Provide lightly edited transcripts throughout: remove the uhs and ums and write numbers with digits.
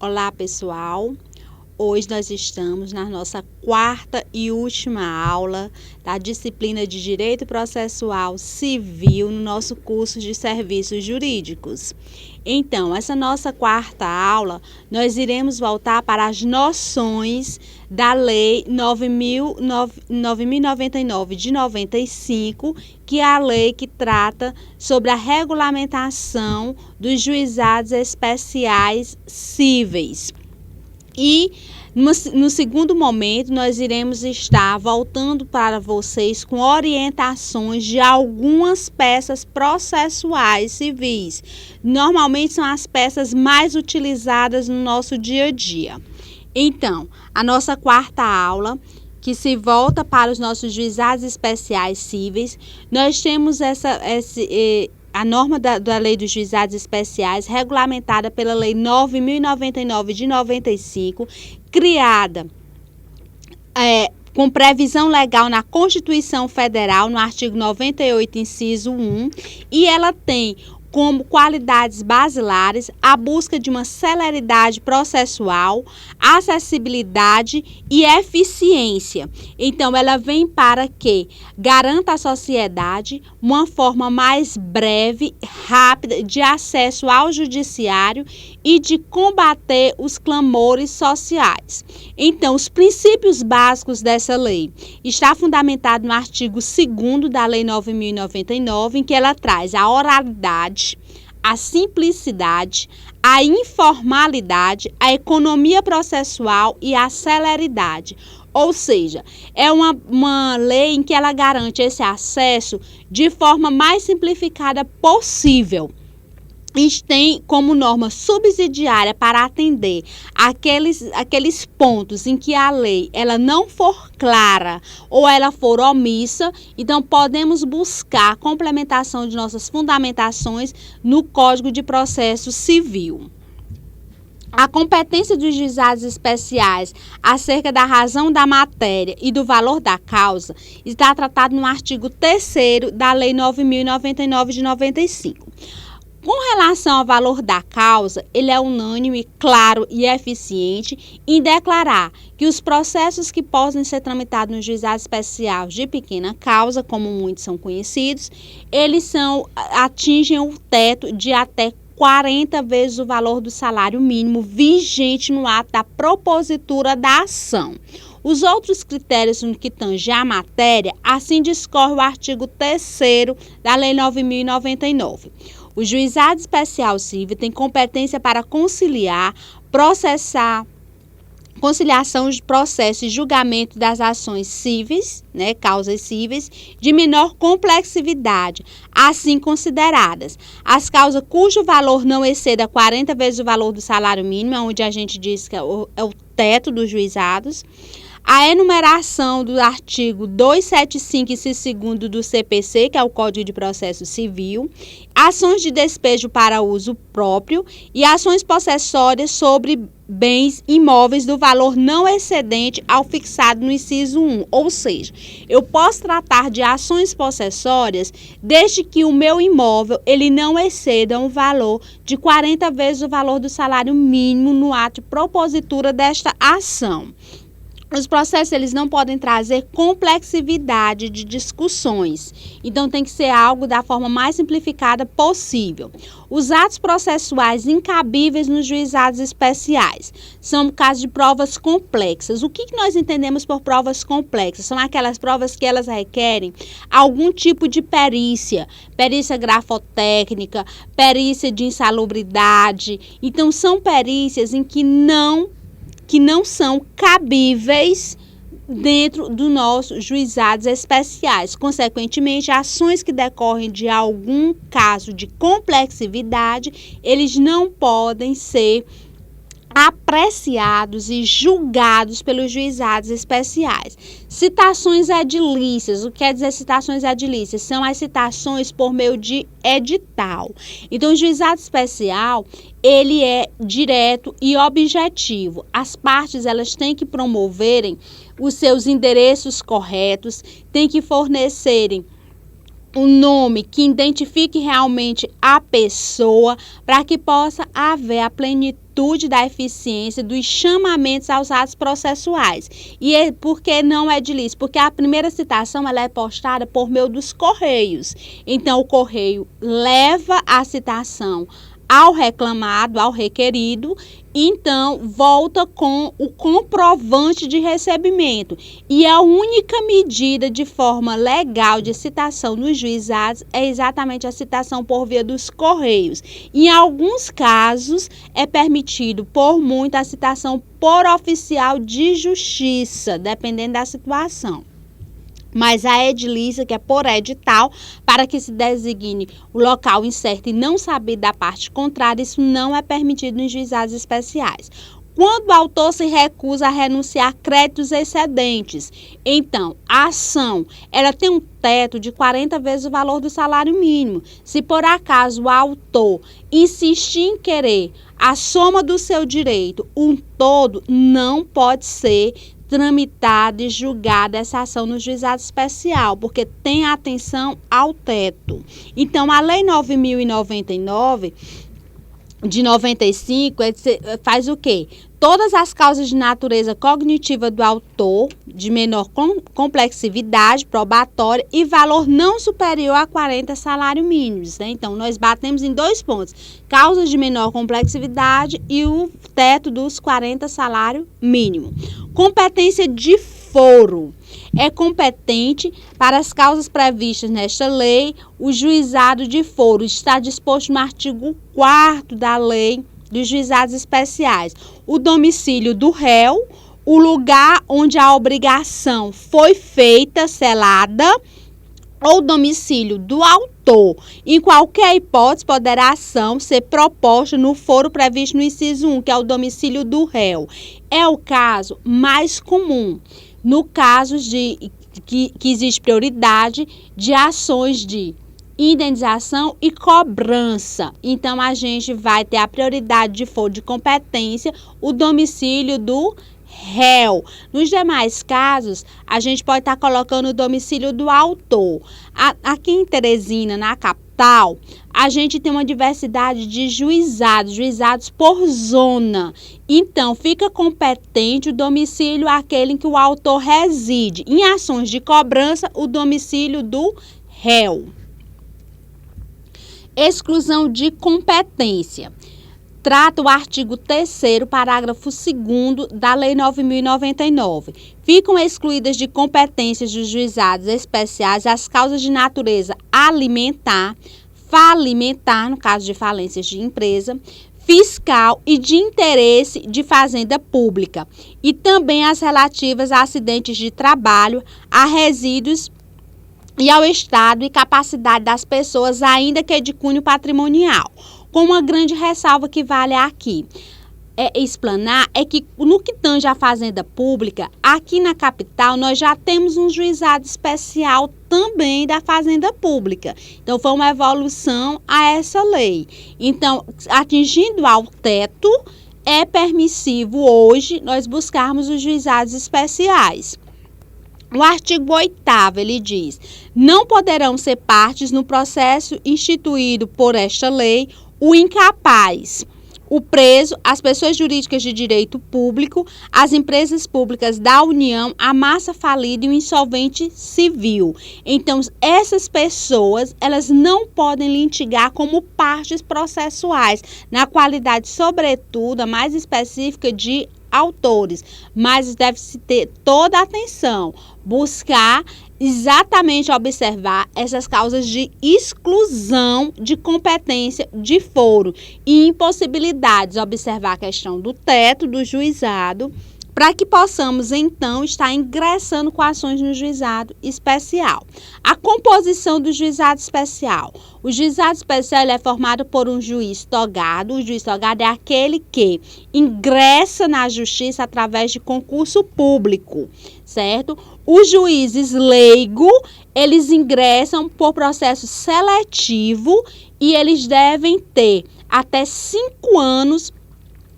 Olá, pessoal! Hoje nós estamos na nossa quarta e última aula da disciplina de Direito Processual Civil no nosso curso de Serviços Jurídicos. Então, essa nossa quarta aula, nós iremos voltar para as noções da Lei 9.099 de 95, que é a lei que trata sobre a regulamentação dos juizados especiais cíveis. E no segundo momento, nós iremos estar voltando para vocês com orientações de algumas peças processuais civis. Normalmente são as peças mais utilizadas no nosso dia a dia. Então, a nossa quarta aula, que se volta para os nossos juizados especiais cíveis, nós temos a norma da Lei dos Juizados Especiais, regulamentada pela Lei 9.099 de 95, criada com previsão legal na Constituição Federal, no artigo 98, inciso 1, e ela tem como qualidades basilares a busca de uma celeridade processual, acessibilidade e eficiência. Então, ela vem para que garanta à sociedade uma forma mais breve, rápida de acesso ao judiciário e de combater os clamores sociais. Então, os princípios básicos dessa lei está fundamentado no artigo 2º da Lei 9.099, em que ela traz a oralidade, a simplicidade, a informalidade, a economia processual e a celeridade. Ou seja, é uma lei em que ela garante esse acesso de forma mais simplificada possível. Isso tem como norma subsidiária para atender aqueles pontos em que a lei ela não for clara ou ela for omissa. Então, podemos buscar a complementação de nossas fundamentações no Código de Processo Civil. A competência dos juizados especiais acerca da razão da matéria e do valor da causa está tratado no artigo 3º da Lei 9.099 de 95. Com relação ao valor da causa, ele é unânime, claro e eficiente em declarar que os processos que possam ser tramitados no juizado especial de pequena causa, como muitos são conhecidos, eles atingem o teto de até 40 vezes o valor do salário mínimo vigente no ato da propositura da ação. Os outros critérios no que tange a matéria, assim discorre o artigo 3º da Lei 9.099. O juizado especial civil tem competência para conciliação de processo e julgamento das ações cíveis, causas cíveis, de menor complexidade, assim consideradas as causas cujo valor não exceda 40 vezes o valor do salário mínimo, onde a gente diz que é o teto dos juizados. A enumeração do artigo 275, inciso 2º do CPC, que é o Código de Processo Civil, ações de despejo para uso próprio e ações possessórias sobre bens imóveis do valor não excedente ao fixado no inciso 1. Ou seja, eu posso tratar de ações possessórias desde que o meu imóvel ele não exceda um valor de 40 vezes o valor do salário mínimo no ato de propositura desta ação. Os processos eles não podem trazer complexidade de discussões, então tem que ser algo da forma mais simplificada possível. Os atos processuais incabíveis nos juizados especiais são casos de provas complexas. O que nós entendemos por provas complexas? São aquelas provas que elas requerem algum tipo de perícia grafotécnica, perícia de insalubridade. Então, são perícias em que não são cabíveis dentro dos nossos juizados especiais. Consequentemente, ações que decorrem de algum caso de complexidade, eles não podem ser apreciados e julgados pelos juizados especiais. Citações edilícias. O que quer dizer citações edilícias? São as citações por meio de edital. Então, o juizado especial, ele é direto e objetivo. As partes, elas têm que promoverem os seus endereços corretos, têm que fornecerem um nome que identifique realmente a pessoa, para que possa haver a plenitude da eficiência dos chamamentos aos atos processuais. E por que não é edilício? Porque a primeira citação ela é postada por meio dos correios. Então, o correio leva a citação ao reclamado, ao requerido, então volta com o comprovante de recebimento. E a única medida de forma legal de citação nos juizados é exatamente a citação por via dos correios. Em alguns casos é permitido por muito a citação por oficial de justiça, dependendo da situação. Mas a edilícia, que é por edital, para que se designe o local incerto e não sabido da parte contrária, isso não é permitido nos juizados especiais. Quando o autor se recusa a renunciar créditos excedentes, então a ação ela tem um teto de 40 vezes o valor do salário mínimo. Se por acaso o autor insistir em querer a soma do seu direito, um todo, não pode ser tramitada e julgada essa ação no juizado especial, porque tem atenção ao teto. Então, a Lei 9.099, de 95, faz o quê? Todas as causas de natureza cognitiva do autor, de menor complexividade, probatória e valor não superior a 40 salários mínimos, né? Então, nós batemos em 2 pontos. Causas de menor complexividade e o teto dos 40 salários mínimo. Competência de foro. É competente para as causas previstas nesta lei. O juizado de foro está disposto no artigo 4º da lei dos juizados especiais. O domicílio do réu, o lugar onde a obrigação foi feita, selada, ou domicílio do autor. Em qualquer hipótese, poderá a ação ser proposta no foro previsto no inciso 1, que é o domicílio do réu. É o caso mais comum. No caso de que existe prioridade de ações de indenização e cobrança. Então, a gente vai ter a prioridade de foro de competência, o domicílio do réu. Nos demais casos, a gente pode estar colocando o domicílio do autor. Aqui em Teresina, na capital, a gente tem uma diversidade de juizados por zona. Então, fica competente o domicílio aquele em que o autor reside. Em ações de cobrança, o domicílio do réu. Exclusão de competência. Trata o artigo 3º, parágrafo 2º da Lei 9.099. Ficam excluídas de competências dos juizados especiais as causas de natureza alimentar, falimentar, no caso de falências de empresa, fiscal e de interesse de fazenda pública, e também as relativas a acidentes de trabalho, a resíduos e ao estado e capacidade das pessoas, ainda que de cunho patrimonial. Com uma grande ressalva que vale aqui explanar é que no que tange à fazenda pública, aqui na capital nós já temos um juizado especial também da fazenda pública. Então, foi uma evolução a essa lei. Então, atingindo ao teto, é permissivo hoje nós buscarmos os juizados especiais. O artigo 8º, ele diz: não poderão ser partes no processo instituído por esta lei o incapaz, o preso, as pessoas jurídicas de direito público, as empresas públicas da União, a massa falida e o insolvente civil. Então, essas pessoas, elas não podem litigar como partes processuais, na qualidade, sobretudo, a mais específica de autores, mas deve-se ter toda a atenção, buscar exatamente observar essas causas de exclusão de competência de foro e impossibilidades, observar a questão do teto do juizado, para que possamos, então, estar ingressando com ações no juizado especial. A composição do juizado especial. O juizado especial é formado por um juiz togado. O juiz togado é aquele que ingressa na justiça através de concurso público, certo? Os juízes leigos, eles ingressam por processo seletivo e eles devem ter até 5 anos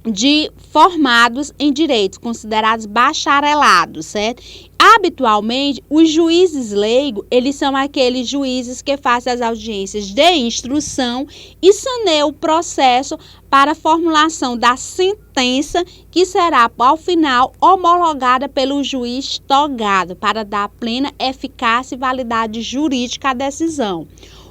de formados em direitos, considerados bacharelados, certo? Habitualmente, os juízes leigos, eles são aqueles juízes que fazem as audiências de instrução e saneiam o processo para a formulação da sentença que será, ao final, homologada pelo juiz togado para dar plena eficácia e validade jurídica à decisão.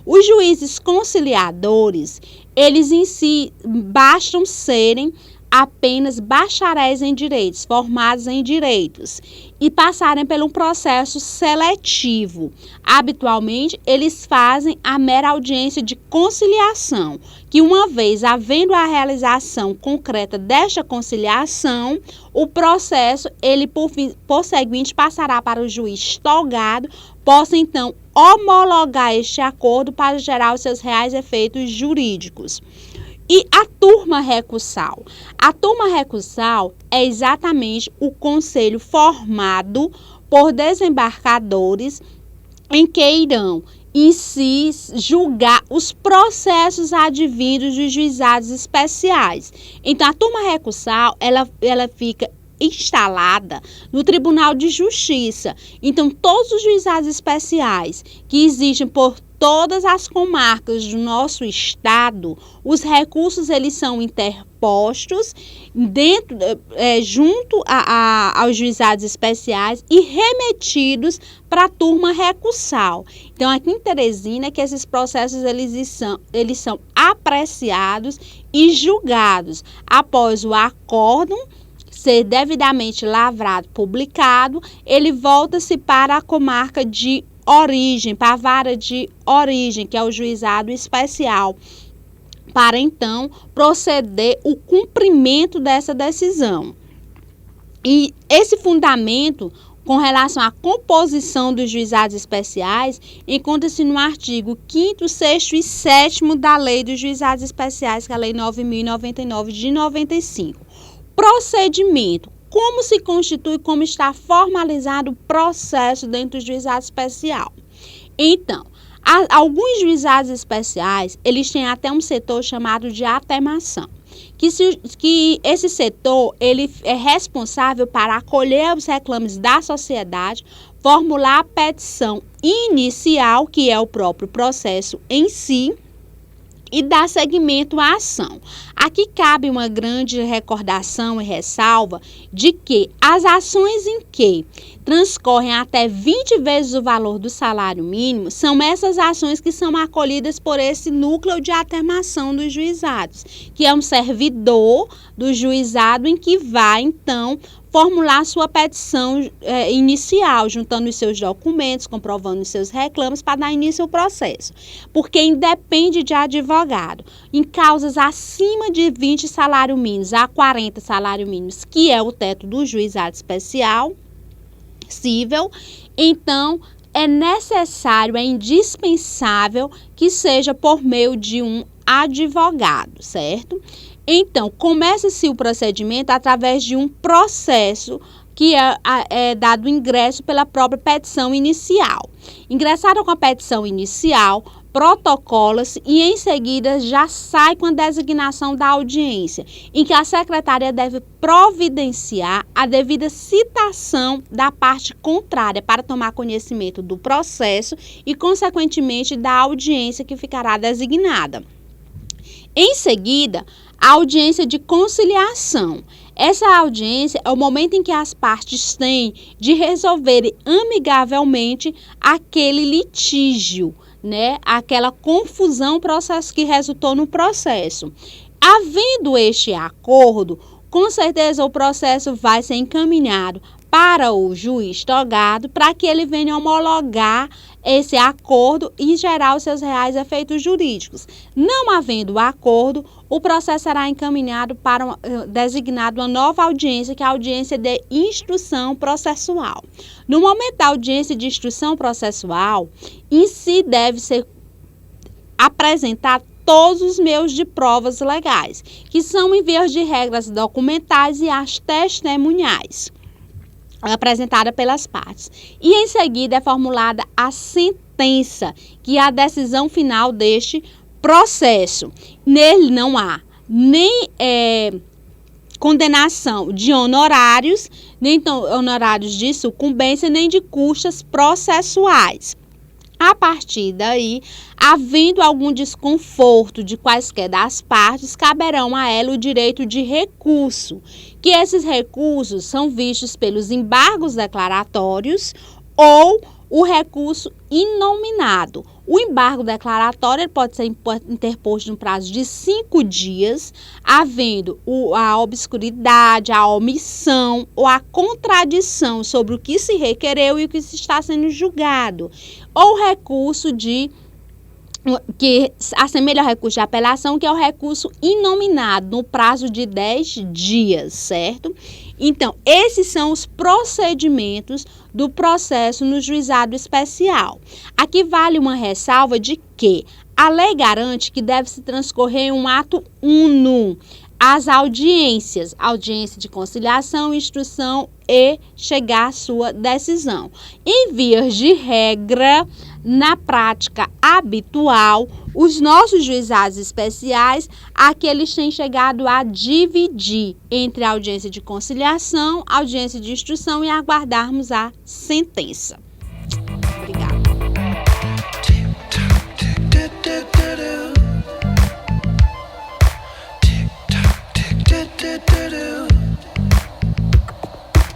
Os juízes conciliadores, eles em si bastam serem apenas bacharéis em direitos, formados em direitos, e passarem por um processo seletivo. Habitualmente, eles fazem a mera audiência de conciliação, que uma vez havendo a realização concreta desta conciliação, o processo, ele por seguinte, passará para o juiz togado, possa então homologar este acordo para gerar os seus reais efeitos jurídicos. E a turma recursal? A turma recursal é exatamente o conselho formado por desembargadores em que irão em si julgar os processos advindos dos juizados especiais. Então, a turma recursal, ela fica instalada no Tribunal de Justiça. Então, todos os juizados especiais que existem por todas as comarcas do nosso estado, os recursos eles são interpostos junto aos juizados especiais e remetidos para a turma recursal. Então, aqui em Teresina, que esses processos eles são apreciados e julgados após o acórdão ser devidamente lavrado, publicado, ele volta-se para a comarca de origem, para a vara de origem, que é o juizado especial, para então proceder o cumprimento dessa decisão. E esse fundamento com relação à composição dos juizados especiais encontra-se no artigo 5º, 6º e 7º da Lei dos Juizados Especiais, que é a Lei 9.099 de 95. Procedimento. Como se constitui, como está formalizado o processo dentro do juizado especial? Então, alguns juizados especiais, eles têm até um setor chamado de atemação, que esse setor ele é responsável para acolher os reclames da sociedade, formular a petição inicial, que é o próprio processo em si, e dar seguimento à ação. Aqui cabe uma grande recordação e ressalva de que as ações em que transcorrem até 20 vezes o valor do salário mínimo são essas ações que são acolhidas por esse núcleo de atermação dos juizados, que é um servidor do juizado em que vai, então, formular sua petição inicial, juntando os seus documentos, comprovando os seus reclamos para dar início ao processo. Porque independe de advogado. Em causas acima de 20 salários mínimos a 40 salários mínimos, que é o teto do juizado especial cível, então é necessário, é indispensável que seja por meio de um advogado, certo? Então, começa-se o procedimento através de um processo que é dado ingresso pela própria petição inicial. Ingressada com a petição inicial, protocola-se e em seguida já sai com a designação da audiência, em que a secretária deve providenciar a devida citação da parte contrária para tomar conhecimento do processo e, consequentemente, da audiência que ficará designada. Em seguida, a audiência de conciliação. Essa audiência é o momento em que as partes têm de resolverem amigavelmente aquele litígio, né? Aquela confusão que resultou no processo. Havendo este acordo, com certeza o processo vai ser encaminhado para o juiz togado para que ele venha homologar esse acordo e gerar os seus reais efeitos jurídicos. Não havendo acordo, o processo será encaminhado para designado uma nova audiência, que é a audiência de instrução processual. No momento da audiência de instrução processual, em si deve ser apresentar todos os meios de provas legais, que são em vias de regras documentais e as testemunhais, apresentada pelas partes. E em seguida é formulada a sentença, que é a decisão final deste processo. Nele não há nem condenação de honorários, nem honorários de sucumbência, nem de custas processuais. A partir daí, havendo algum desconforto de quaisquer das partes, caberão a ela o direito de recurso, que esses recursos são vistos pelos embargos declaratórios ou o recurso inominado. O embargo declaratório pode ser interposto no prazo de 5 dias, havendo a obscuridade, a omissão ou a contradição sobre o que se requereu e o que se está sendo julgado, ou recurso que assemelha ao recurso de apelação, que é o recurso inominado, no prazo de 10 dias, certo? Então, esses são os procedimentos do processo no juizado especial. Aqui vale uma ressalva de que a lei garante que deve se transcorrer um ato uno, as audiência de conciliação, instrução e chegar à sua decisão. Em vias de regra, na prática habitual, os nossos juizados especiais, aqueles têm chegado a dividir entre a audiência de conciliação, audiência de instrução e aguardarmos a sentença.